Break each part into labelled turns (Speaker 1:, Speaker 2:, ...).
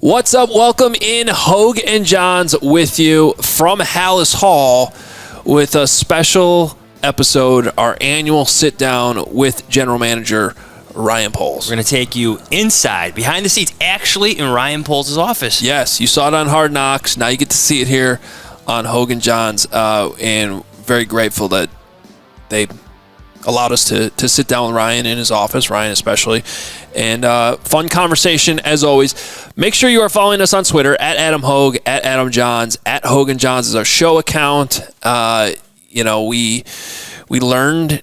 Speaker 1: What's up? Welcome in. Hoge and Jahns with you from Hallis Hall with a special episode, our annual sit-down with General Manager Ryan Poles.
Speaker 2: We're going to take you inside, behind the scenes, actually in Ryan Poles' office.
Speaker 1: Yes, you saw it on Hard Knocks. Now you get to see it here on Hoge and Jahns, and very grateful that they allowed us to sit down with Ryan in his office, Ryan especially, and fun conversation as always. Make sure you are following us on Twitter, at Adam Hoge, at Adam Jahns, at Hoge and Jahns is our show account. We learned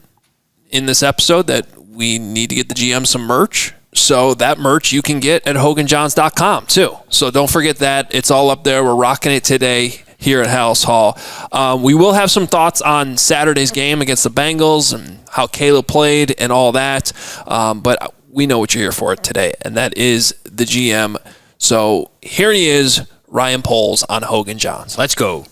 Speaker 1: in this episode that we need to get the GM some merch. So that merch you can get at hogeandjahns.com too. So don't forget that. It's all up there. We're rocking it today here at Hallis Hall. We will have some thoughts on Saturday's game against the Bengals and how Caleb played and all that. But we know what you're here for today, and that is the GM. So here he is, Ryan Poles on Hoge and Jahns.
Speaker 2: Let's go.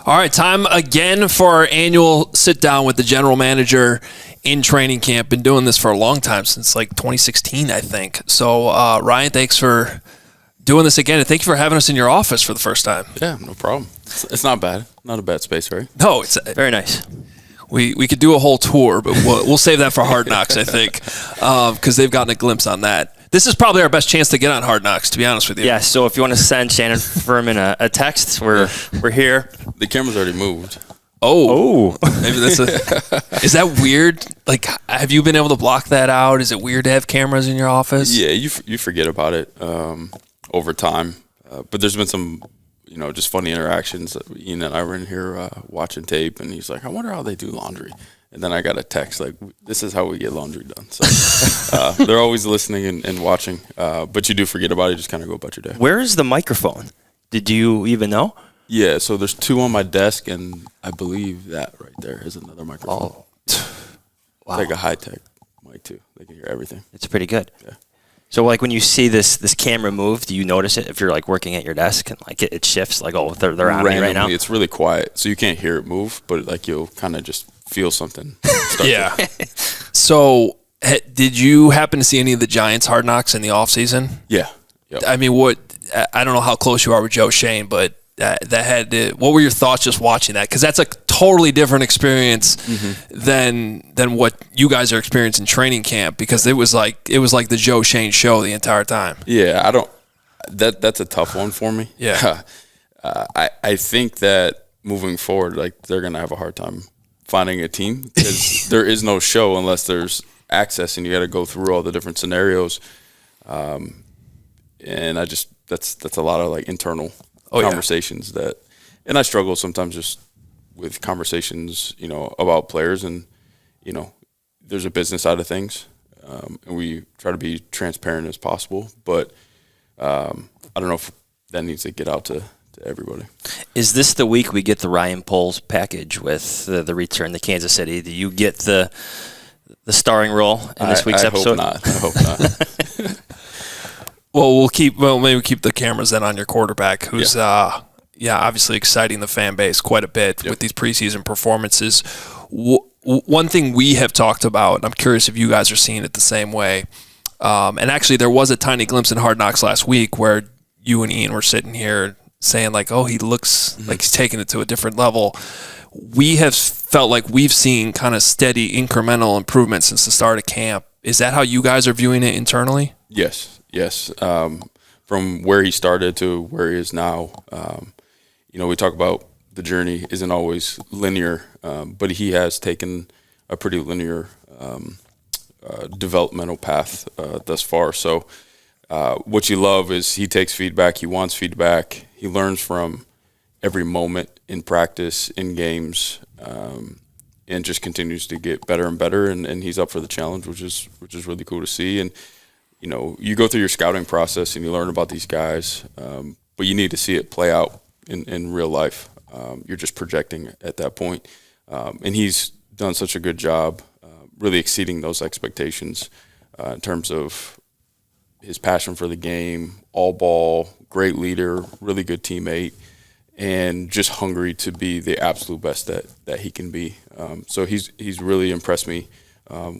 Speaker 1: All right, time again for our annual sit-down with the general manager in training camp. Been doing this for a long time, since like 2016, I think. So, Ryan, thanks for doing this again, and thank you for having us in your office for the first time.
Speaker 3: Yeah, no problem. It's not bad. Not a bad space, right?
Speaker 1: No, it's
Speaker 2: Very nice.
Speaker 1: We could do a whole tour, but we'll save that for Hard Knocks, I think, because they've gotten a glimpse on that. This is probably our best chance to get on Hard Knocks, to be honest with you.
Speaker 2: Yeah, so if you want to send Shannon Furman a text, we're here.
Speaker 3: The camera's already moved.
Speaker 1: Oh, maybe that's is that weird? Like, have you been able to block that out? Is it weird to have cameras in your office?
Speaker 3: Yeah, you forget about it over time. But there's been some, just funny interactions. Ian and I were in here watching tape, and he's like, I wonder how they do laundry. And then I got a text like, this is how we get laundry done. So they're always listening and watching. But you do forget about it. You just kind of go about your day.
Speaker 2: Where is the microphone? Did you even know?
Speaker 3: Yeah, so there's two on my desk, and I believe that right there is another microphone.
Speaker 2: Oh,
Speaker 3: It's
Speaker 2: wow.
Speaker 3: like a high-tech mic, too. They can hear everything.
Speaker 2: It's pretty good.
Speaker 3: Yeah.
Speaker 2: So, like, when you see this camera move, do you notice it if you're, like, working at your desk and, like, it shifts? Like, oh, they're on me right now?
Speaker 3: It's really quiet, so you can't hear it move, but, like, you'll kind of just feel something.
Speaker 1: Yeah. So, did you happen to see any of the Giants Hard Knocks in the offseason?
Speaker 3: Yeah. Yep.
Speaker 1: I mean, I don't know how close you are with Joe Shane, but what were your thoughts just watching that? Because that's a totally different experience than what you guys are experiencing in training camp, because it was like the Joe Shane show the entire time.
Speaker 3: Yeah, that's a tough one for me.
Speaker 1: Yeah.
Speaker 3: I think that moving forward, like, they're going to have a hard time finding a team, because there is no show unless there's access, and you got to go through all the different scenarios. And that's a lot of, like, internal conversations and I struggle sometimes just with conversations, about players, and, there's a business side of things, and we try to be transparent as possible, but I don't know if that needs to get out to everybody.
Speaker 2: Is this the week we get the Ryan Poles package with the return to Kansas City? Do you get the starring role in this week's episode?
Speaker 3: I hope not.
Speaker 1: Well, maybe keep the cameras then on your quarterback, who's obviously exciting the fan base quite a bit with these preseason performances. One thing we have talked about, and I'm curious if you guys are seeing it the same way, and actually there was a tiny glimpse in Hard Knocks last week where you and Ian were sitting here saying, like, oh, he looks like he's taking it to a different level. We have felt like we've seen kind of steady incremental improvement since the start of camp. Is that how you guys are viewing it internally?
Speaker 3: Yes. From where he started to where he is now, we talk about the journey isn't always linear, but he has taken a pretty linear developmental path thus far. So what you love is he takes feedback, he wants feedback, he learns from every moment in practice, in games, and just continues to get better and better, and he's up for the challenge, which is really cool to see. And you go through your scouting process and you learn about these guys, but you need to see it play out in real life. You're just projecting at that point. And he's done such a good job really exceeding those expectations in terms of his passion for the game, all ball, great leader, really good teammate, and just hungry to be the absolute best that he can be. So he's really impressed me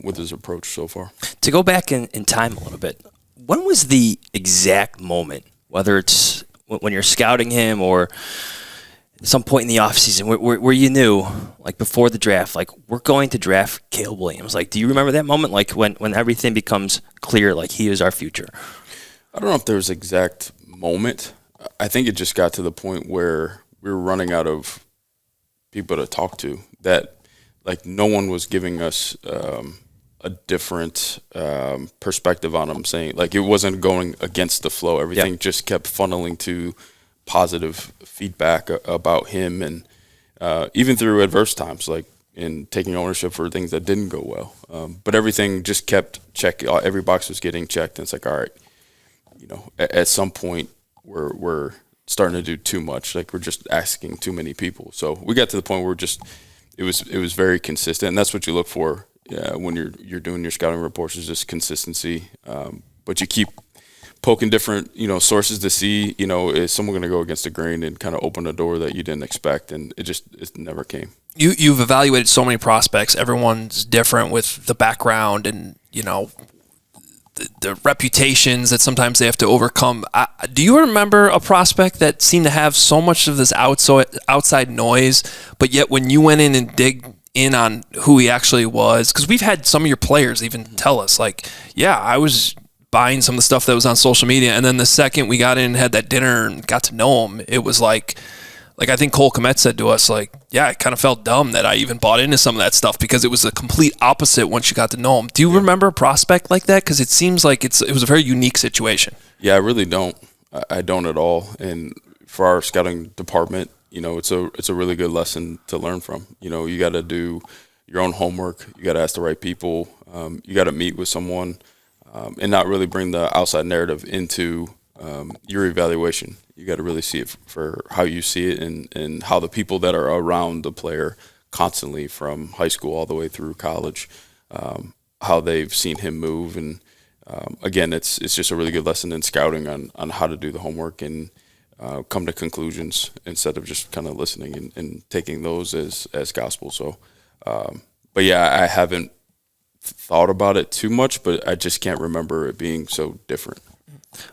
Speaker 3: with his approach so far.
Speaker 2: To go back in time a little bit, when was the exact moment whether it's when you're scouting him or at some point in the offseason where you knew, like before the draft, like we're going to draft Caleb Williams? Like, do you remember that moment, like when everything becomes clear, like he is our future?
Speaker 3: I don't know if there's an exact moment. I think it just got to the point where we were running out of people to talk to, that like no one was giving us a different perspective on him, saying like it wasn't going against the flow. Everything just kept funneling to positive feedback about him, and even through adverse times, like in taking ownership for things that didn't go well. But everything just kept checking. Every box was getting checked, and it's like, all right, at some point we're starting to do too much. Like we're just asking too many people. So we got to the point where it was very consistent, and that's what you look for when you're doing your scouting reports, is just consistency. But you keep poking different sources to see is someone going to go against the grain and kind of open a door that you didn't expect, and it never came.
Speaker 1: You've evaluated so many prospects. Everyone's different with the background and the reputations that sometimes they have to overcome. Do you remember a prospect that seemed to have so much of this outside noise, but yet when you went in and dig in on who he actually was, because we've had some of your players even tell us, like, yeah, I was buying some of the stuff that was on social media, and then the second we got in and had that dinner and got to know him, it was like I think Cole Kmet said to us, like, yeah, I kind of felt dumb that I even bought into some of that stuff because it was the complete opposite once you got to know him. Do you remember a prospect like that? Because it seems like it was a very unique situation.
Speaker 3: Yeah, I really don't. I don't at all. And for our scouting department, it's a really good lesson to learn from. You got to do your own homework. You got to ask the right people. You got to meet with someone and not really bring the outside narrative into your evaluation. You got to really see it for how you see it, and how the people that are around the player constantly from high school all the way through college, how they've seen him move. And again, it's just a really good lesson in scouting on how to do the homework and come to conclusions instead of just kind of listening and taking those as gospel. So, but yeah, I haven't thought about it too much, but I just can't remember it being so different.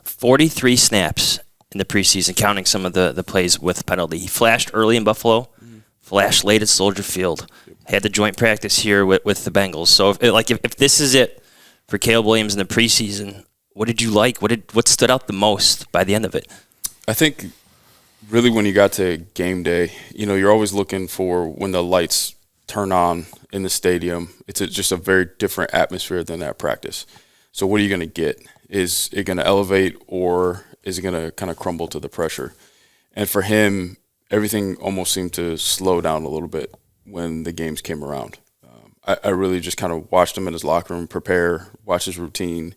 Speaker 2: 43 snaps in the preseason, counting some of the plays with penalty. He flashed early in Buffalo, flashed late at Soldier Field, had the joint practice here with the Bengals. So if this is it for Caleb Williams in the preseason, what did you like? What stood out the most by the end of it?
Speaker 3: I think really when you got to game day, you're always looking for when the lights turn on in the stadium. It's just a very different atmosphere than that practice. So what are you going to get? Is it going to elevate, or is it going to kind of crumble to the pressure? And for him, everything almost seemed to slow down a little bit when the games came around. I really just kind of watched him in his locker room prepare, watch his routine,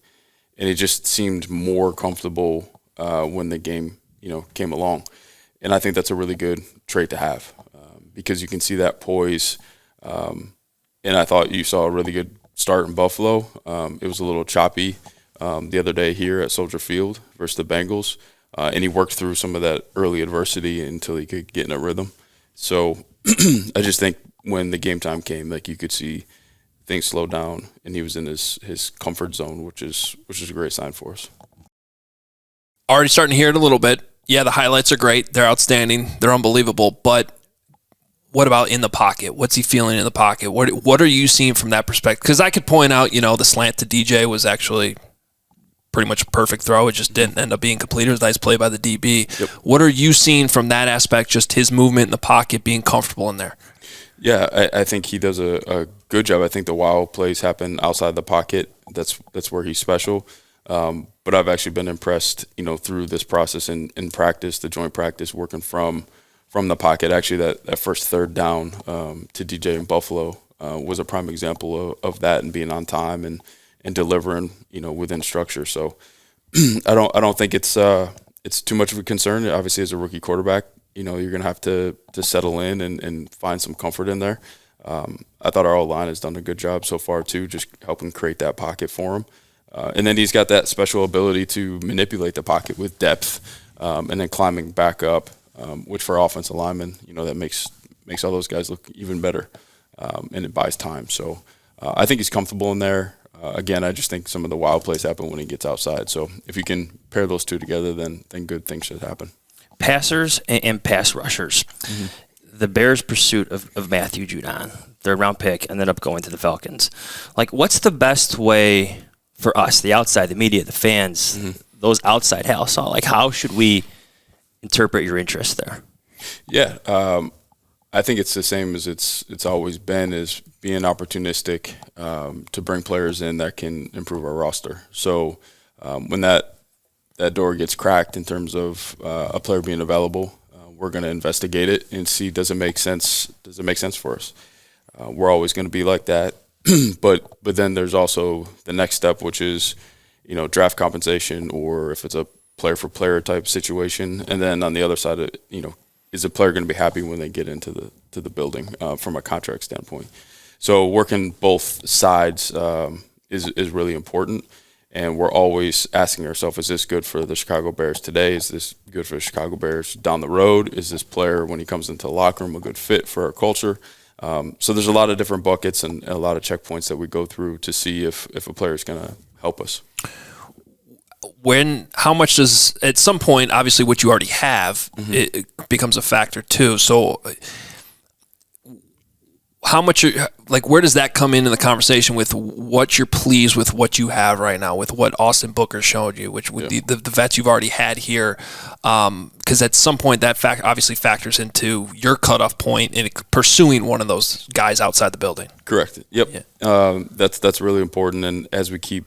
Speaker 3: and it just seemed more comfortable when the game came along. And I think that's a really good trait to have because you can see that poise. And I thought you saw a really good start in Buffalo. It was a little choppy the other day here at Soldier Field versus the Bengals, and he worked through some of that early adversity until he could get in a rhythm. So I just think when the game time came, like you could see things slow down, and he was in his comfort zone, which is a great sign for us.
Speaker 1: Already starting to hear it a little bit. Yeah, the highlights are great. They're outstanding. They're unbelievable. But what about in the pocket? What's he feeling in the pocket? What are you seeing from that perspective? Because I could point out, the slant to DJ was actually pretty much a perfect throw. It just didn't end up being completed. It was a nice play by the DB. Yep. What are you seeing from that aspect, just his movement in the pocket, being comfortable in there?
Speaker 3: Yeah, I think he does a good job. I think the wow plays happen outside the pocket. That's where he's special. But I've actually been impressed, through this process in practice, the joint practice, working from the pocket. Actually, that first third down to DJ in Buffalo was a prime example of that, and being on time and delivering, within structure. So I don't think it's too much of a concern. Obviously, as a rookie quarterback, you're going to have to settle in and find some comfort in there. I thought our O-line has done a good job so far too, just helping create that pocket for him. And then he's got that special ability to manipulate the pocket with depth, and then climbing back up, which for offensive linemen, that makes all those guys look even better, and it buys time. So I think he's comfortable in there. again, I just think some of the wild plays happen when he gets outside. So if you can pair those two together, then good things should happen.
Speaker 2: Passers and pass rushers. Mm-hmm. The Bears' pursuit of Matthew Judon, third-round pick, ended up going to the Falcons. Like, what's the best way for us, the outside, the media, the fans, those outside house, like, how should we interpret your interest there?
Speaker 3: Yeah, I think it's the same as it's always been, is being opportunistic to bring players in that can improve our roster. So when that door gets cracked in terms of a player being available, we're going to investigate it and see, does it make sense for us? We're always going to be like that. but then there's also the next step, which is, draft compensation, or if it's a player for player type situation. And then on the other side of it, is a player going to be happy when they get into the building from a contract standpoint? So working both sides is really important. And we're always asking ourselves, is this good for the Chicago Bears today? Is this good for the Chicago Bears down the road? Is this player, when he comes into the locker room, a good fit for our culture? So there's a lot of different buckets and a lot of checkpoints that we go through to see if a player is going to help us.
Speaker 1: How much does, at some point, obviously what you already have, it becomes a factor too. So how much, where does that come into the conversation with what you're pleased with what you have right now, with what Austin Booker showed you, which with the vets you've already had here? Because at some point that obviously factors into your cutoff point in pursuing one of those guys outside the building.
Speaker 3: Correct. Yep. Yeah. That's really important. And as we keep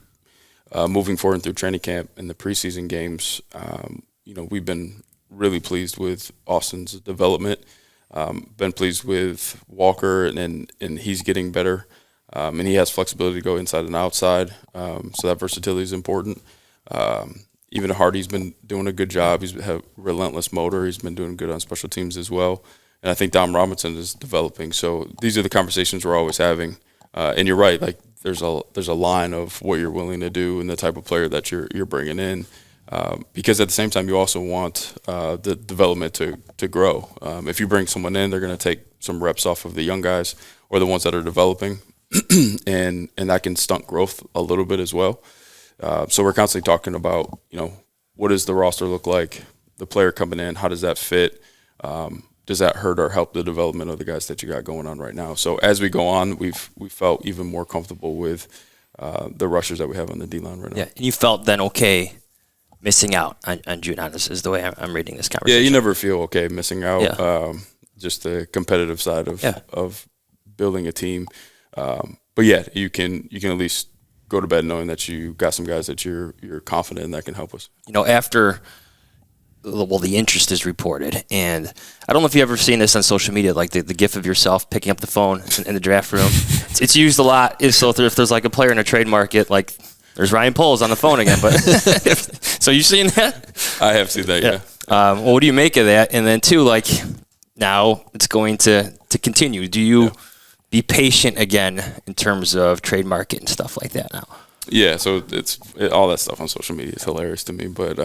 Speaker 3: moving forward through training camp and the preseason games, we've been really pleased with Austin's development. Been pleased with Walker, and he's getting better, and he has flexibility to go inside and outside, so that versatility is important. Even Hardy's been doing a good job. He's had a relentless motor. He's been doing good on special teams as well, and I think Dom Robinson is developing. So these are the conversations we're always having, and you're right. Like there's a line of what you're willing to do and the type of player that you're bringing in. Because at the same time, you also want the development to grow. If you bring someone in, they're going to take some reps off of the young guys or the ones that are developing, and that can stunt growth a little bit as well. So we're constantly talking about, what does the roster look like? The player coming in, how does that fit? Does that hurt or help the development of the guys that you got going on right now? So as we go on, we felt even more comfortable with the rushers that we have on the D-line right now.
Speaker 2: Yeah, and you felt then okay missing out on Judon is the way I'm reading this conversation.
Speaker 3: Yeah, you never feel okay missing out.
Speaker 2: Yeah.
Speaker 3: Just the competitive side of building a team. But yeah, you can at least go to bed knowing that you got some guys that you're confident in that can help us.
Speaker 2: After the interest is reported, and I don't know if you've ever seen this on social media, like the gif of yourself picking up the phone in the draft room. It's used a lot. So if there's like a player in a trade market, like there's Ryan Poles on the phone again. But so you seen that?
Speaker 3: I have seen that, yeah.
Speaker 2: Well, what do you make of that? And then too, like now it's going to continue. Do you be patient again in terms of trade market and stuff like that now?
Speaker 3: Yeah, so all that stuff on social media is hilarious to me. But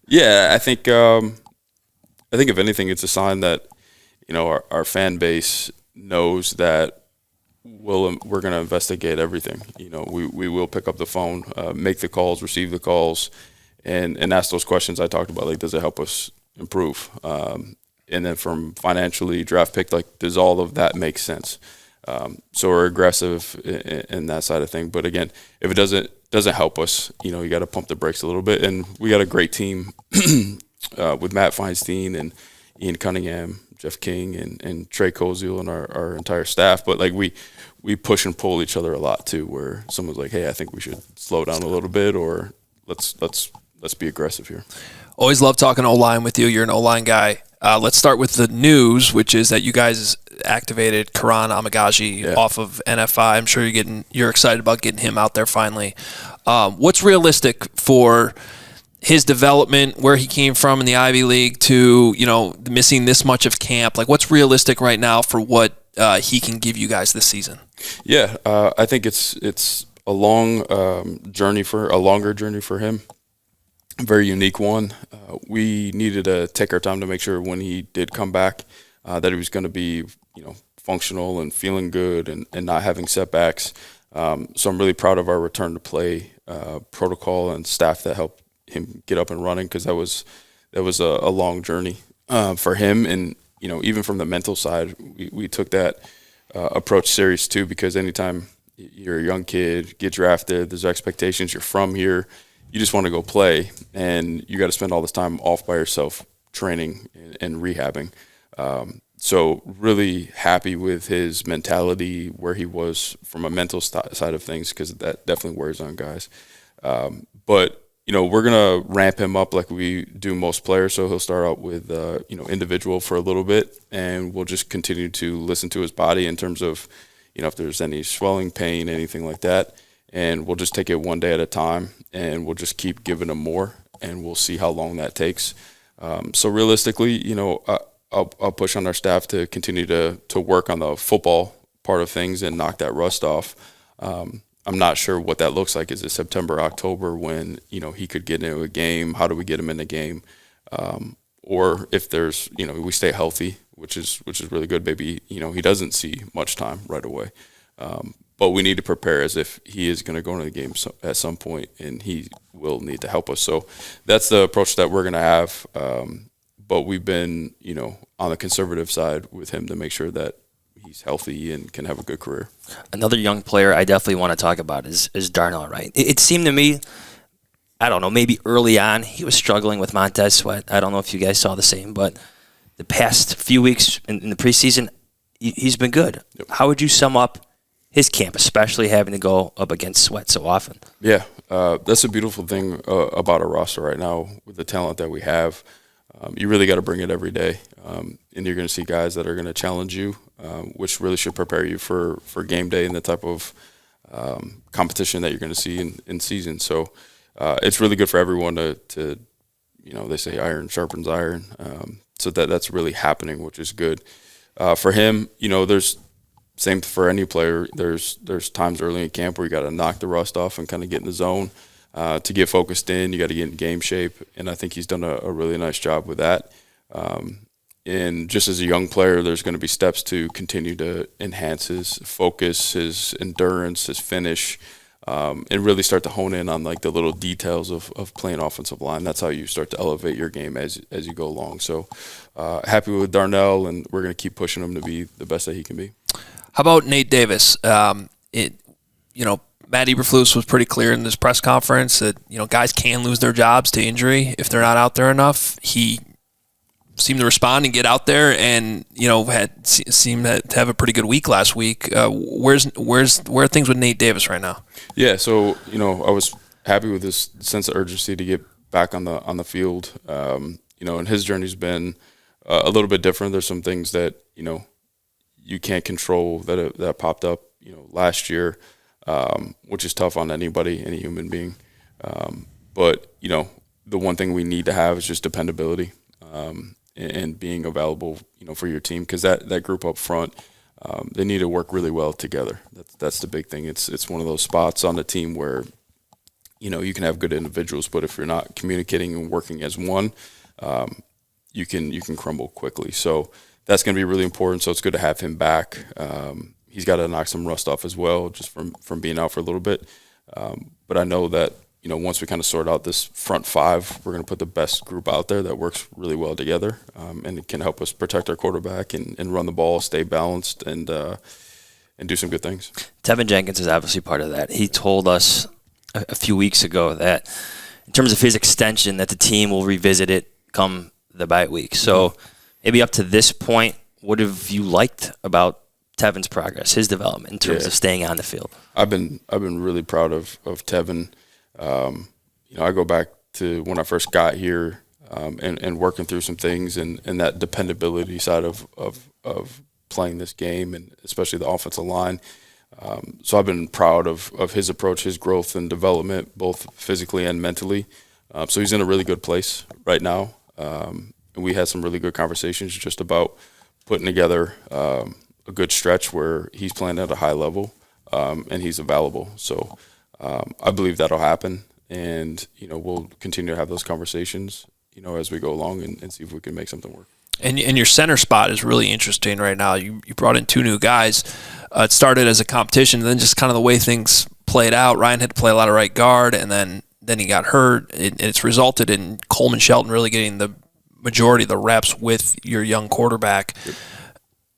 Speaker 3: yeah, I think if anything, it's a sign that our fan base knows that we're going to investigate everything. We will pick up the phone, make the calls, receive the calls, and ask those questions I talked about. Like, does it help us improve? And then from financially, draft pick, like, does all of that make sense? So we're aggressive in that side of thing. But again, if it doesn't help us, you got to pump the brakes a little bit. And we got a great team with Matt Feinstein and Ian Cunningham, Jeff King, and Trey Koziel and our entire staff. But like we push and pull each other a lot too, where someone's like, hey, I think we should slow down a little bit, or let's be aggressive here.
Speaker 1: Always love talking O-line with you. You're an O-line guy. Let's start with the news, which is that you guys activated Karan Amagaji off of NFI. I'm sure you're excited about getting him out there finally. What's realistic for his development, where he came from in the Ivy League to, missing this much of camp? Like, what's realistic right now for what he can give you guys this season?
Speaker 3: Yeah, I think it's a longer journey for him. A very unique one. We needed to take our time to make sure when he did come back that he was going to be, functional and feeling good and not having setbacks. So I'm really proud of our return to play protocol and staff that helped him get up and running, because that was a long journey for him. And even from the mental side, we took that approach serious too, because anytime you're a young kid, get drafted, there's expectations, you're from here, you just want to go play, and you got to spend all this time off by yourself training and rehabbing. So really happy with his mentality, where he was from a mental side of things, because that definitely wears on guys. But we're going to ramp him up like we do most players. So he'll start out with, individual for a little bit, and we'll just continue to listen to his body in terms of, if there's any swelling, pain, anything like that. And we'll just take it one day at a time, and we'll just keep giving him more, and we'll see how long that takes. So realistically, I'll push on our staff to continue to work on the football part of things and knock that rust off. I'm not sure what that looks like. Is it September, October, when he could get into a game? How do we get him in the game? Or if there's we stay healthy, which is really good. Maybe he doesn't see much time right away. But we need to prepare as if he is going to go into the game at some point, and he will need to help us. So that's the approach that we're going to have. But we've been, on the conservative side with him to make sure that he's healthy and can have a good career.
Speaker 2: Another young player I definitely want to talk about is Darnell, Wright. It seemed to me, I don't know, maybe early on he was struggling with Montez Sweat. I don't know if you guys saw the same, but the past few weeks in the preseason, he's been good. Yep. How would you sum up his camp, especially having to go up against Sweat so often?
Speaker 3: Yeah, that's a beautiful thing about our roster right now with the talent that we have. You really got to bring it every day, and you're going to see guys that are going to challenge you, which really should prepare you for game day and the type of competition that you're going to see in season. So it's really good for everyone to they say iron sharpens iron. So that's really happening, which is good. For him, there's same for any player. There's times early in camp where you got to knock the rust off and kind of get in the zone. To get focused in, you got to get in game shape, and I think he's done a really nice job with that. And just as a young player, there's going to be steps to continue to enhance his focus, his endurance, his finish, and really start to hone in on like the little details of playing offensive line. That's how you start to elevate your game as you go along. So happy with Darnell, and we're going to keep pushing him to be the best that he can be.
Speaker 1: How about Nate Davis? Matt Eberflus was pretty clear in this press conference that guys can lose their jobs to injury if they're not out there enough. He seemed to respond and get out there, and seemed to have a pretty good week last week. Where are things with Nate Davis right now?
Speaker 3: Yeah, so I was happy with this sense of urgency to get back on the field. And his journey's been a little bit different. There's some things that you can't control that popped up last year. Which is tough on anybody, any human being. But the one thing we need to have is just dependability and being available, for your team, because that group up front, they need to work really well together. That's the big thing. It's one of those spots on the team where you can have good individuals, but if you're not communicating and working as one, you can crumble quickly. So that's going to be really important. So it's good to have him back. He's got to knock some rust off as well, just from being out for a little bit. But I know that, once we kind of sort out this front five, we're going to put the best group out there that works really well together, and it can help us protect our quarterback and run the ball, stay balanced, and do some good things.
Speaker 2: Tevin Jenkins is obviously part of that. He told us a few weeks ago that in terms of his extension, that the team will revisit it come the bye week. So maybe up to this point, what have you liked about Tevin's progress, his development in terms of staying on the field?
Speaker 3: I've been really proud of Tevin. I go back to when I first got here, and working through some things and that dependability side of playing this game, and especially the offensive line. So I've been proud of his approach, his growth and development, both physically and mentally. So he's in a really good place right now. And we had some really good conversations just about putting together a good stretch where he's playing at a high level, and he's available. So I believe that'll happen, and we'll continue to have those conversations as we go along and see if we can make something work.
Speaker 1: And your center spot is really interesting right now. You brought in 2 new guys. It started as a competition, and then just kind of the way things played out. Ryan had to play a lot of right guard, and then he got hurt. It's resulted in Coleman Shelton really getting the majority of the reps with your young quarterback. Yep.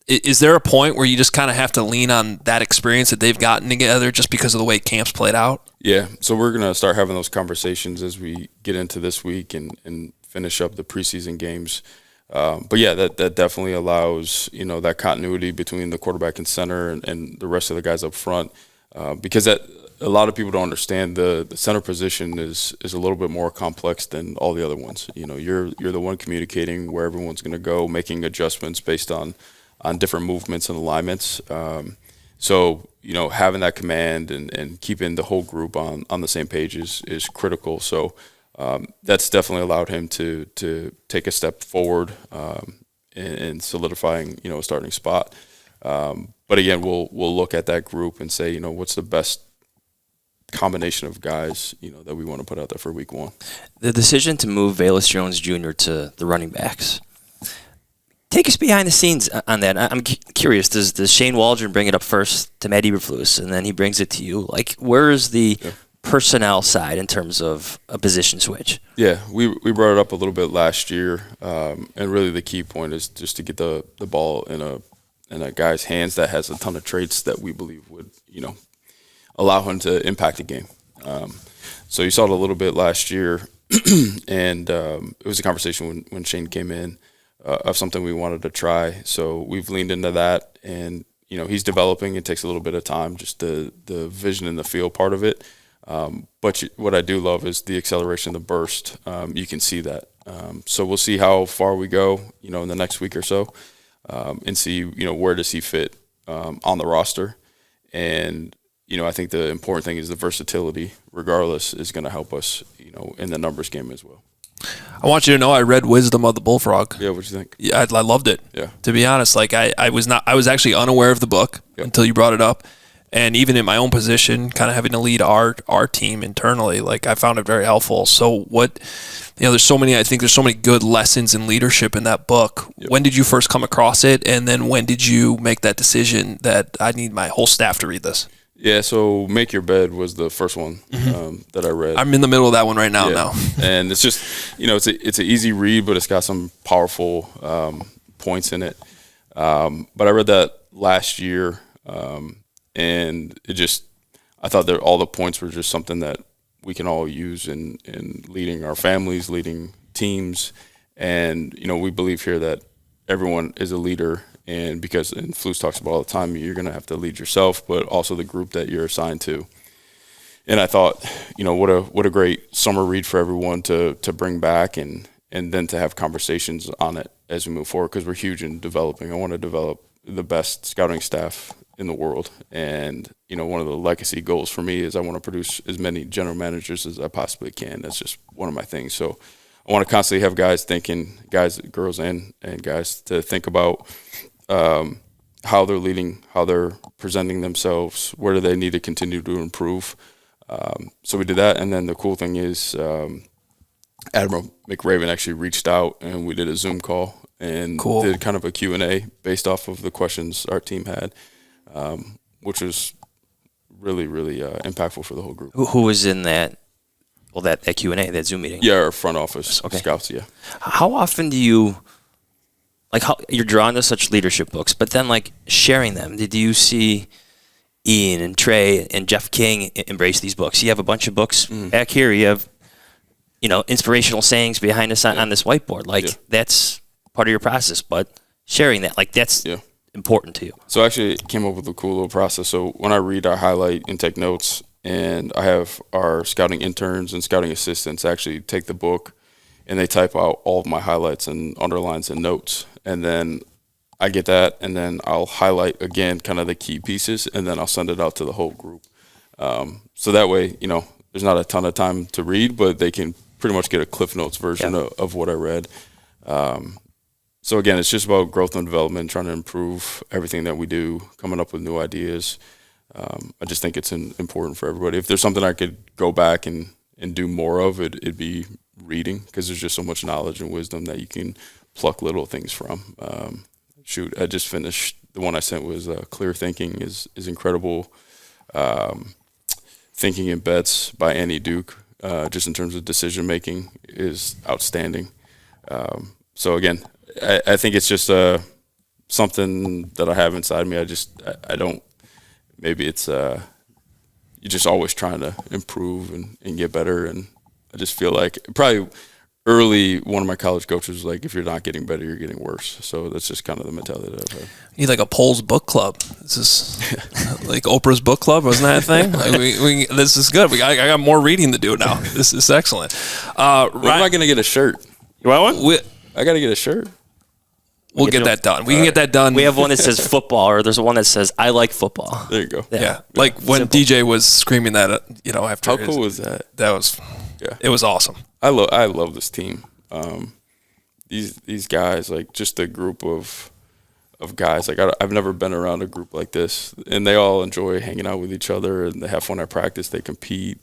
Speaker 1: Is there a point where you just kind of have to lean on that experience that they've gotten together just because of the way camp's played out?
Speaker 3: Yeah, so we're going to start having those conversations as we get into this week and finish up the preseason games. But yeah, that definitely allows, that continuity between the quarterback and center and the rest of the guys up front, because that a lot of people don't understand the center position is a little bit more complex than all the other ones. You're the one communicating where everyone's going to go, making adjustments based on different movements and alignments. So having that command and keeping the whole group on the same page is critical. So that's definitely allowed him to take a step forward in solidifying a starting spot. But again, we'll look at that group and say what's the best combination of guys that we want to put out there for week 1.
Speaker 2: The decision to move Velus Jones Jr. to the running backs. Take us behind the scenes on that. I'm curious. Does Shane Waldron bring it up first to Matt Eberflus, and then he brings it to you? Like, where is the personnel side in terms of a position switch?
Speaker 3: Yeah, we brought it up a little bit last year, and really the key point is just to get the ball in a guy's hands that has a ton of traits that we believe would allow him to impact a game. So you saw it a little bit last year, and it was a conversation when Shane came in. Of something we wanted to try, so we've leaned into that, and he's developing. It takes a little bit of time, just the vision and the feel part of it. But what I do love is the acceleration, the burst. You can see that. So we'll see how far we go, in the next week or so, and see where does he fit on the roster. And I think the important thing is the versatility, regardless, is going to help us, in the numbers game as well.
Speaker 1: I want you to know I read Wisdom of the Bullfrog.
Speaker 3: Yeah, what'd you think?
Speaker 1: Yeah, I loved it.
Speaker 3: Yeah.
Speaker 1: To be honest, I was actually unaware of the book until you brought it up. And even in my own position, kind of having to lead our team internally, I found it very helpful. So there's so many good lessons in leadership in that book. Yep. When did you first come across it? And then when did you make that decision that I need my whole staff to read this?
Speaker 3: Yeah, so Make Your Bed was the first one that I read.
Speaker 1: I'm in the middle of that one right now.
Speaker 3: And it's just, it's an easy read, but it's got some powerful points in it. But I read that last year, and I thought that all the points were just something that we can all use in leading our families, leading teams. And, we believe here that everyone is a leader. And Flus talks about all the time, you're going to have to lead yourself, but also the group that you're assigned to. And I thought, what a great summer read for everyone to bring back and then to have conversations on it as we move forward, because we're huge in developing. I want to develop the best scouting staff in the world. And, one of the legacy goals for me is I want to produce as many general managers as I possibly can. That's just one of my things. So I want to constantly have guys thinking, girls and guys, to think about how they're leading, how they're presenting themselves, where do they need to continue to improve. So we did that, and then the cool thing is Admiral McRaven actually reached out, and we did a Zoom call and did kind of a Q&A based off of the questions our team had, which was really, really impactful for the whole group.
Speaker 2: Who was in that? Well, that Q&A, that Zoom meeting?
Speaker 3: Yeah, our front office scouts, yeah.
Speaker 2: How often do you... how you're drawn to such leadership books, but then sharing them? Did you see Ian and Trey and Jeff King embrace these books? You have a bunch of books back here. You have, inspirational sayings behind us on this whiteboard. That's part of your process, but sharing that, that's important to you.
Speaker 3: So I actually came up with a cool little process. So when I read, I highlight and take notes, and I have our scouting interns and scouting assistants actually take the book and they type out all of my highlights and underlines and notes. And then I get that, and then I'll highlight again kind of the key pieces, and then I'll send it out to the whole group. So that way, there's not a ton of time to read, but they can pretty much get a Cliff Notes version of what I read. So again, it's just about growth and development, trying to improve everything that we do, coming up with new ideas. I just think it's important for everybody. If there's something I could go back and do more of, it'd be reading, because there's just so much knowledge and wisdom that you can pluck little things from. I just finished, the one I sent was Clear Thinking is incredible. Thinking in Bets by Annie Duke, just in terms of decision making, is outstanding. So again, I think it's just something that I have inside me. I don't, maybe it's you're just always trying to improve and get better. And I just feel like probably early, one of my college coaches was like, if you're not getting better, you're getting worse. So that's just kind of the mentality that I've had.
Speaker 1: You need like a Poles book club. This is like Oprah's book club, wasn't that a thing? Like this is good. I got more reading to do now. This is excellent.
Speaker 3: When am I going to get a shirt?
Speaker 2: You want one?
Speaker 3: I got to get a shirt.
Speaker 1: We'll get that done. We can get that done.
Speaker 2: We have one that says football, or there's one that says I like football.
Speaker 3: There you go.
Speaker 1: Yeah. Like when
Speaker 2: Simple.
Speaker 1: DJ was screaming that, after
Speaker 3: How cool was that?
Speaker 1: That was, it was awesome.
Speaker 3: I love this team. These guys, like just a group of guys. Like I've never been around a group like this, and they all enjoy hanging out with each other, and they have fun at practice. They compete.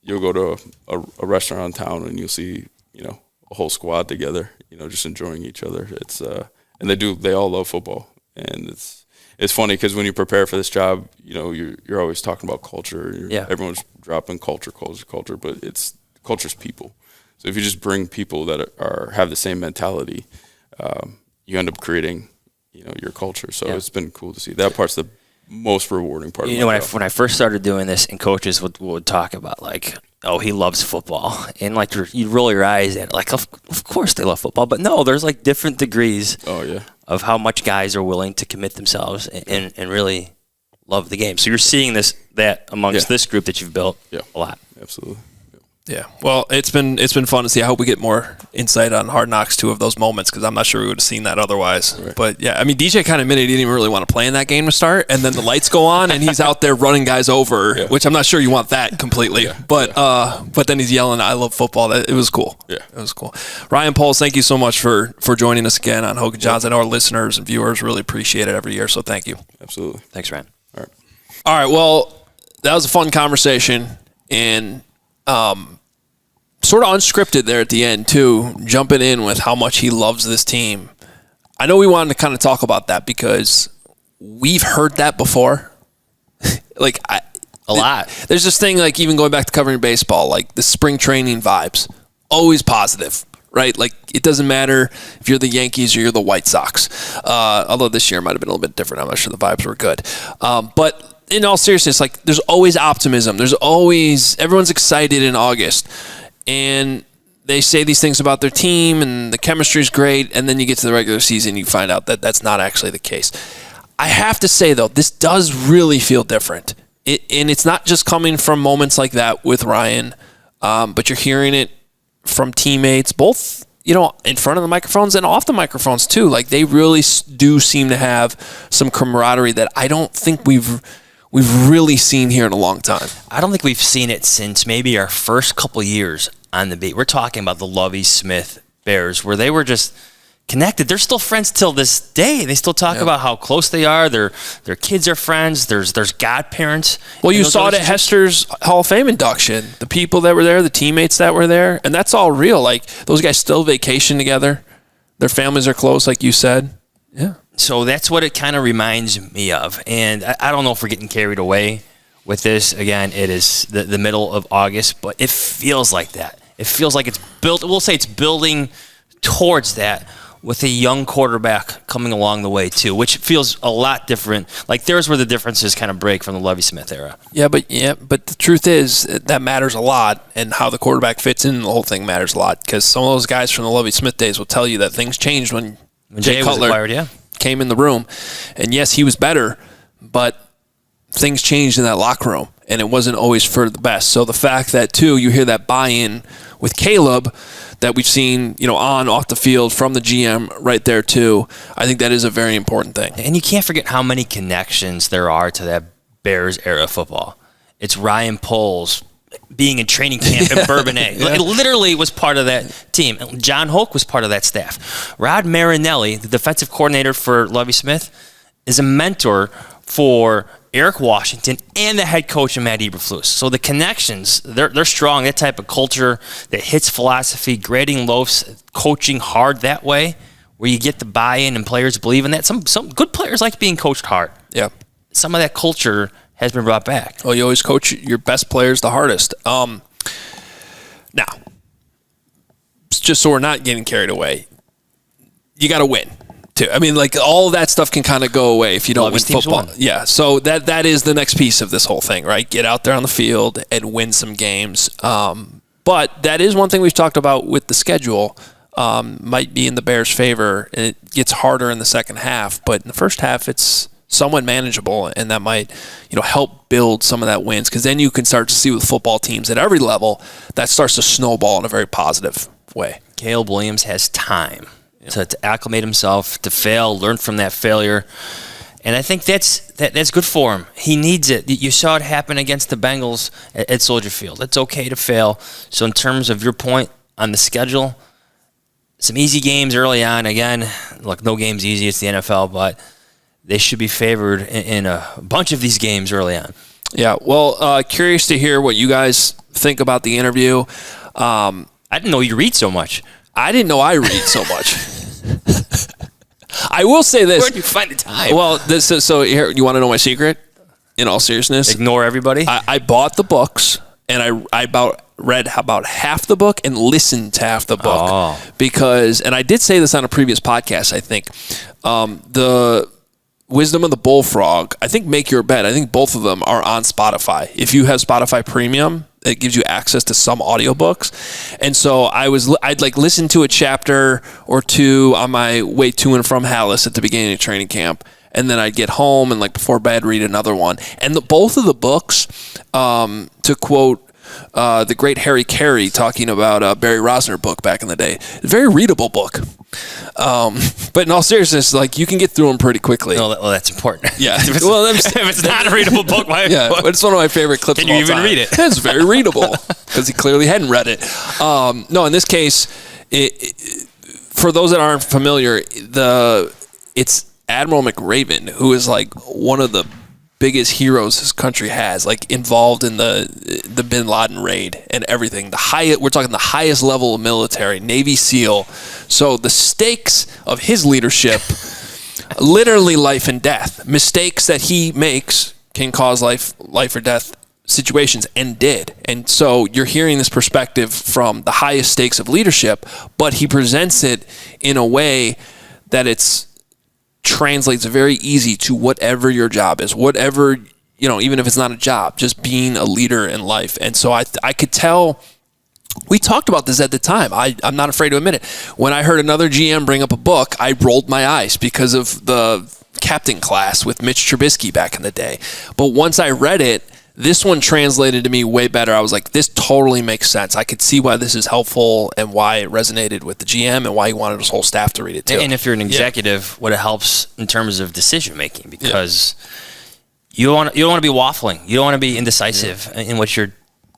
Speaker 3: You'll go to a restaurant in town, and you'll see a whole squad together. Just enjoying each other. It's and they all love football, and it's funny because when you prepare for this job, you're always talking about culture. Everyone's dropping culture, but culture's people. So if you just bring people that have the same mentality, you end up creating, your culture. So it's been cool to see. That part's the most rewarding part.
Speaker 2: When I first started doing this, and coaches would talk about like, oh, he loves football, and like you roll your eyes at it, like of course they love football, but no, there's like different degrees. Of how much guys are willing to commit themselves and really love the game. So you're seeing that amongst this group that you've built a lot.
Speaker 3: Absolutely.
Speaker 1: Yeah, well, it's been fun to see. I hope we get more insight on Hard Knocks 2 of those moments, because I'm not sure we would have seen that otherwise. Right. But yeah, I mean, DJ kind of admitted he didn't even really want to play in that game to start, and then the lights go on, and he's out there running guys over, which I'm not sure you want that completely. But then he's yelling, "I love football." It was cool. Yeah, it was cool. Ryan Poles, thank you so much for joining us again on Hoge Jahns. I know our listeners and viewers really appreciate it every year, so thank you.
Speaker 3: Absolutely.
Speaker 2: Thanks, Ryan.
Speaker 3: All
Speaker 1: right. Well, that was a fun conversation, and sort of unscripted there at the end, too, jumping in with how much he loves this team. I know we wanted to kind of talk about that because we've heard that before. A lot. There's this thing, like, even going back to covering baseball, like the spring training vibes, always positive, right? Like, it doesn't matter if you're the Yankees or you're the White Sox. Although this year might have been a little bit different. I'm not sure the vibes were good. But in all seriousness, like, there's always optimism. Everyone's excited in August. And they say these things about their team, and the chemistry is great, and then you get to the regular season, you find out that that's not actually the case. I have to say, though, this does really feel different. And it's not just coming from moments like that with Ryan, but you're hearing it from teammates, both in front of the microphones and off the microphones, too. Like, they really do seem to have some camaraderie that I don't think we've really seen here in a long time.
Speaker 2: I don't think we've seen it since maybe our first couple years on the beat. We're talking about the Lovie-Smith Bears, where they were just connected. They're still friends till this day. They still talk about how close they are. Their kids are friends. There's godparents.
Speaker 1: Well, you saw it at Hester's Hall of Fame induction. The people that were there, the teammates that were there, and that's all real. Like, those guys still vacation together. Their families are close, like you said. Yeah.
Speaker 2: So that's what it kind of reminds me of. And I don't know if we're getting carried away with this. Again, it is the middle of August, but it feels like that. It feels like it's built. We'll say it's building towards that with a young quarterback coming along the way too, which feels a lot different. Like, there's where the differences kind of break from the Lovie-Smith era.
Speaker 1: Yeah, but the truth is that matters a lot, and how the quarterback fits in the whole thing matters a lot, because some of those guys from the Lovie-Smith days will tell you that things changed when Jay Cutler
Speaker 2: was acquired,
Speaker 1: came in the room. And yes, he was better, but things changed in that locker room, and it wasn't always for the best. So the fact that, too, you hear that buy-in with Caleb that we've seen, on, off the field, from the GM right there, too, I think that is a very important thing.
Speaker 2: And you can't forget how many connections there are to that Bears era of football. It's Ryan Poles being in training camp in Bourbonnais. It literally was part of that team. John Hoke was part of that staff. Rod Marinelli, the defensive coordinator for Lovie-Smith, is a mentor for Eric Washington and the head coach, Matt Eberflus. So the connections, they're strong. That type of culture that hits philosophy, grading loafs, coaching hard that way, where you get the buy-in and players believe in that. Some good players like being coached hard.
Speaker 1: Yeah.
Speaker 2: Some of that culture has been brought back.
Speaker 1: Well, you always coach your best players the hardest. Now, just so we're not getting carried away, you got to win, too. I mean, like, all of that stuff can kind of go away if you don't win football. Yeah, so that is the next piece of this whole thing, right? Get out there on the field and win some games. But that is one thing we've talked about with the schedule. Might be in the Bears' favor, and it gets harder in the second half. But in the first half, it's somewhat manageable, and that might, help build some of that wins, because then you can start to see with football teams at every level that starts to snowball in a very positive way.
Speaker 2: Caleb Williams has time to acclimate himself, to fail, learn from that failure, and I think that's good for him. He needs it. You saw it happen against the Bengals at Soldier Field. It's okay to fail. So in terms of your point on the schedule, some easy games early on. Again, look, no game's easy. It's the NFL, but they should be favored in a bunch of these games early on.
Speaker 1: Yeah, well, curious to hear what you guys think about the interview.
Speaker 2: I didn't know you read so much.
Speaker 1: I didn't know I read so much. I will say this.
Speaker 2: Where do you find the time?
Speaker 1: Well, so here, you want to know my secret? In all seriousness,
Speaker 2: ignore everybody.
Speaker 1: I bought the books, and I read about half the book and listened to half the book because, and I did say this on a previous podcast, I think, the Wisdom of the Bullfrog, I think Make Your Bed, I think both of them are on Spotify. If you have Spotify Premium, it gives you access to some audiobooks. And so I'd like listen to a chapter or two on my way to and from Hallis at the beginning of training camp. And then I'd get home and, like, before bed, read another one. And both of the books, to quote the great Harry Carey talking about a Barry Rosner book back in the day, very readable book. But in all seriousness, like, you can get through them pretty quickly.
Speaker 2: Well, that's important.
Speaker 1: Yeah.
Speaker 2: if it's not a readable book,
Speaker 1: but it's one of my favorite clips
Speaker 2: Can
Speaker 1: of all
Speaker 2: you even
Speaker 1: time.
Speaker 2: read it?
Speaker 1: It's very readable because he clearly hadn't read it. No, in this case, for those that aren't familiar, it's Admiral McRaven, who is like one of the biggest heroes this country has, like involved in the Bin Laden raid and everything. We're talking the highest level of military, Navy SEAL. So the stakes of his leadership, literally life and death. Mistakes that he makes can cause life or death situations, and did. And so you're hearing this perspective from the highest stakes of leadership, but he presents it in a way that translates very easy to whatever your job is, whatever, even if it's not a job, just being a leader in life. And so I could tell, we talked about this at the time. I'm not afraid to admit it. When I heard another GM bring up a book, I rolled my eyes because of the captain class with Mitch Trubisky back in the day. But once I read it, this one translated to me way better. I was like, this totally makes sense. I could see why this is helpful and why it resonated with the GM and why he wanted his whole staff to read it too.
Speaker 2: And if you're an executive, what it helps in terms of decision making, because you don't want to be waffling. You don't want to be indecisive in what you're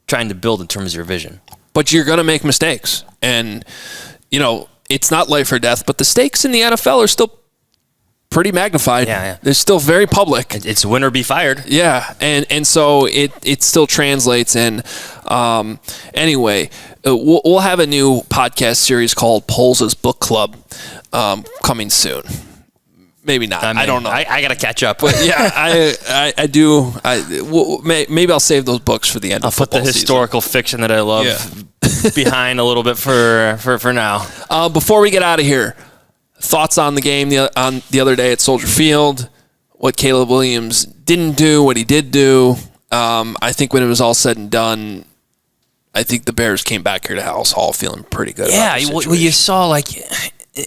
Speaker 2: trying to build in terms of your vision.
Speaker 1: But you're going to make mistakes, and it's not life or death. But the stakes in the NFL are still pretty magnified. They're still very public.
Speaker 2: It's win or be fired.
Speaker 1: Yeah, and so it still translates. And anyway, we'll have a new podcast series called Poles' Book Club coming soon. Maybe not. I don't know.
Speaker 2: I got to catch up.
Speaker 1: But yeah, I do. Maybe I'll save those books for the end of football season.
Speaker 2: I'll put the historical fiction that I love behind a little bit for now.
Speaker 1: Before we get out of here, thoughts on the game on the other day at Soldier Field, what Caleb Williams didn't do, what he did do. I think when it was all said and done, I think the Bears came back here to Hallis Hall feeling pretty good.
Speaker 2: Yeah, well, you saw,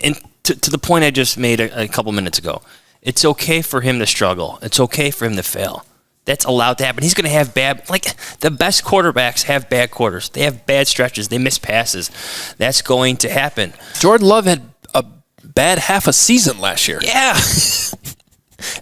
Speaker 2: and to the point I just made a couple minutes ago, it's okay for him to struggle. It's okay for him to fail. That's allowed to happen. He's going to have the best quarterbacks have bad quarters. They have bad stretches. They miss passes. That's going to happen.
Speaker 1: Jordan Love had a bad half a season last year.
Speaker 2: Yeah.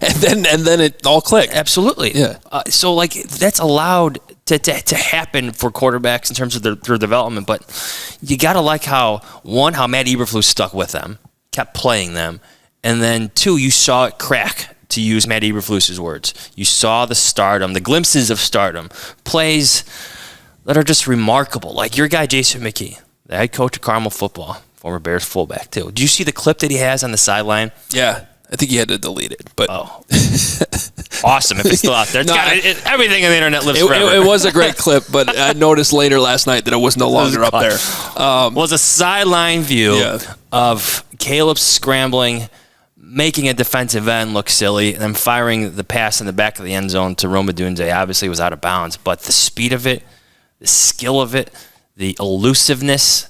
Speaker 1: and then it all clicked.
Speaker 2: Absolutely.
Speaker 1: Yeah.
Speaker 2: So that's allowed to happen for quarterbacks in terms of their development, but you got to like how Matt Eberflus stuck with them, kept playing them, and then two, you saw it crack to use Matt Eberflus's words. You saw the stardom, the glimpses of stardom, plays that are just remarkable. Like your guy, Jason McKee, the head coach of Carmel football, former Bears fullback, too. Do you see the clip that he has on the sideline?
Speaker 1: Yeah. I think he had to delete it, but
Speaker 2: awesome if it's still out there. Everything on the internet lives forever.
Speaker 1: It was a great clip, but I noticed later last night that it was no longer up there.
Speaker 2: Was a sideline view of Caleb scrambling, making a defensive end look silly, and then firing the pass in the back of the end zone to Roma Dunze. Obviously, it was out of bounds, but the speed of it, the skill of it, the elusiveness.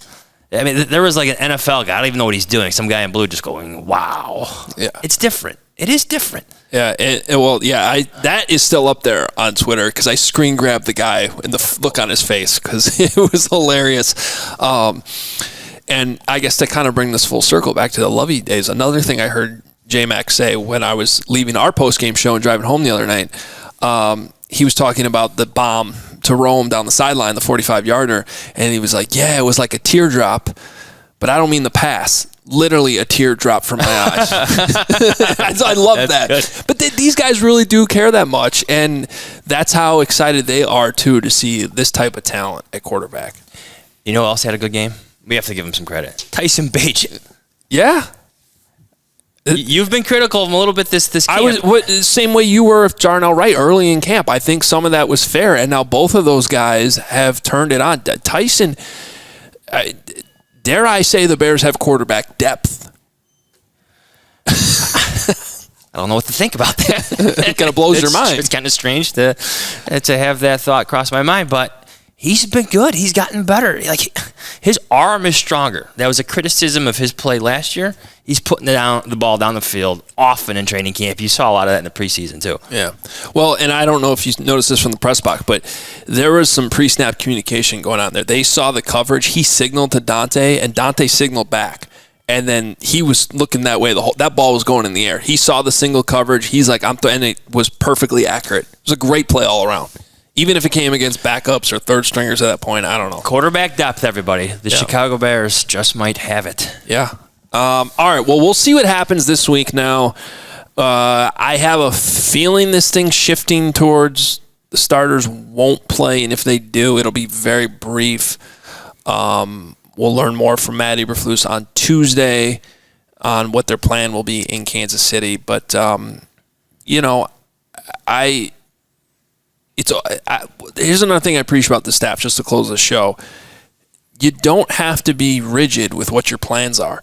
Speaker 2: I mean, there was like an NFL guy. I don't even know what he's doing. Some guy in blue just going, wow. Yeah. It's different. It is different.
Speaker 1: Yeah. That is still up there on Twitter because I screen grabbed the guy and the look on his face because it was hilarious. And I guess to kind of bring this full circle back to the Lovey days, another thing I heard J-Mac say when I was leaving our post-game show and driving home the other night, he was talking about the bomb to Rome down the sideline, the 45-yarder, and he was like, yeah, it was like a teardrop, but I don't mean the pass. Literally a teardrop from my eyes. I love that. Good. But these guys really do care that much, and that's how excited they are, too, to see this type of talent at quarterback.
Speaker 2: You know who else had a good game? We have to give him some credit. Tyson Bagent.
Speaker 1: Yeah.
Speaker 2: You've been critical of him a little bit this camp.
Speaker 1: I was same way you were with Darnell Wright early in camp. I think some of that was fair, and now both of those guys have turned it on. Tyson, dare I say the Bears have quarterback depth?
Speaker 2: I don't know what to think about that.
Speaker 1: It kind of blows your mind.
Speaker 2: It's kind of strange to have that thought cross my mind, but he's been good. He's gotten better. Like his arm is stronger. That was a criticism of his play last year. He's putting the ball down the field often in training camp. You saw a lot of that in the preseason too.
Speaker 1: Yeah. Well, and I don't know if you noticed this from the press box, but there was some pre-snap communication going on there. They saw the coverage. He signaled to Dante, and Dante signaled back. And then he was looking that way. That ball was going in the air. He saw the single coverage. He's like, and it was perfectly accurate. It was a great play all around. Even if it came against backups or third stringers at that point, I don't know.
Speaker 2: Quarterback depth, everybody. The Chicago Bears just might have it.
Speaker 1: Yeah. All right. Well, we'll see what happens this week now. I have a feeling this thing's shifting towards the starters won't play, and if they do, it'll be very brief. We'll learn more from Matt Eberflus on Tuesday on what their plan will be in Kansas City. But, here's another thing I appreciate about the staff, just to close the show. You don't have to be rigid with what your plans are.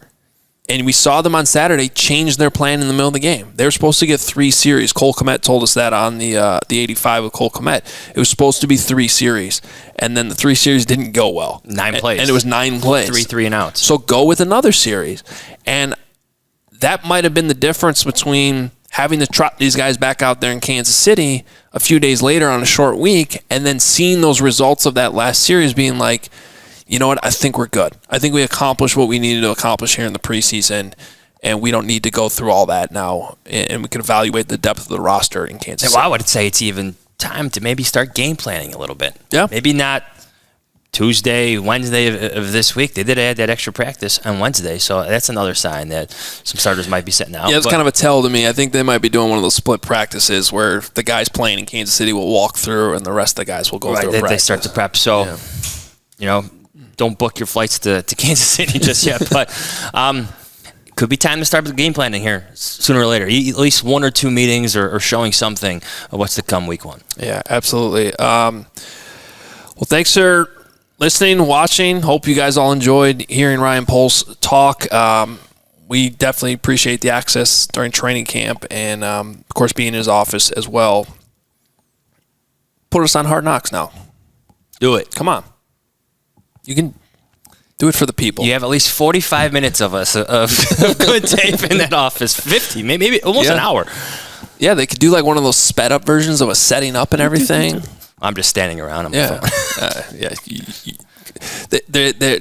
Speaker 1: And we saw them on Saturday change their plan in the middle of the game. They were supposed to get 3 series. Cole Kmet told us that on the 85 with Cole Kmet. It was supposed to be 3 series. And then the 3 series didn't go well.
Speaker 2: 9 plays.
Speaker 1: And it was 9 plays.
Speaker 2: 3 and outs.
Speaker 1: So go with another series. And that might have been the difference between having to trot these guys back out there in Kansas City a few days later on a short week and then seeing those results of that last series being like, you know what, I think we're good. I think we accomplished what we needed to accomplish here in the preseason, and we don't need to go through all that now, and we can evaluate the depth of the roster in Kansas City.
Speaker 2: Well, I would say it's even time to maybe start game planning a little bit.
Speaker 1: Yeah.
Speaker 2: Maybe not Tuesday, Wednesday of this week. They did add that extra practice on Wednesday, so that's another sign that some starters might be sitting out.
Speaker 1: Yeah, it's kind of a tell to me. I think they might be doing one of those split practices where the guys playing in Kansas City will walk through and the rest of the guys will go through a practice.
Speaker 2: They start to prep. So, don't book your flights to Kansas City just yet, but could be time to start the game planning here sooner or later. At least 1 or 2 meetings or showing something of what's to come week 1.
Speaker 1: Yeah, absolutely. Well, thanks for listening, watching. Hope you guys all enjoyed hearing Ryan Poles talk. We definitely appreciate the access during training camp and, of course, being in his office as well. Put us on Hard Knocks now.
Speaker 2: Do it.
Speaker 1: Come on. You can do it for the people.
Speaker 2: You have at least 45 minutes of us of good tape in that office. 50, maybe almost an hour.
Speaker 1: Yeah, they could do like one of those sped up versions of us setting up and everything.
Speaker 2: I'm just standing around on
Speaker 1: my phone.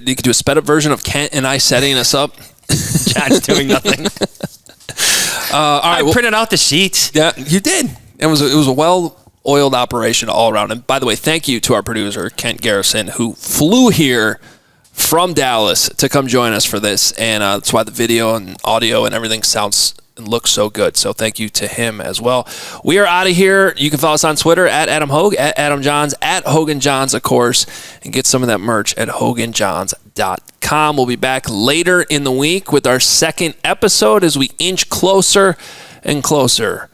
Speaker 1: You could do a sped up version of Kent and I setting us up.
Speaker 2: John's doing nothing.
Speaker 1: All right,
Speaker 2: I printed out the sheets.
Speaker 1: Yeah, you did. It was a well-oiled operation all around. And by the way, thank you to our producer, Kent Garrison, who flew here from Dallas to come join us for this. And that's why the video and audio and everything sounds looks so good. So thank you to him as well. We are out of here. You can follow us on Twitter at Adam Hoge, at Adam Jahns, at Hogan Jahns, of course, and get some of that merch at HoganJahns.com. We'll be back later in the week with our second episode as we inch closer and closer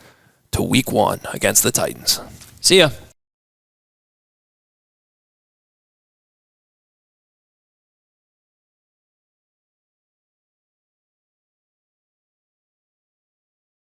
Speaker 1: to week 1 against the Titans.
Speaker 2: See ya.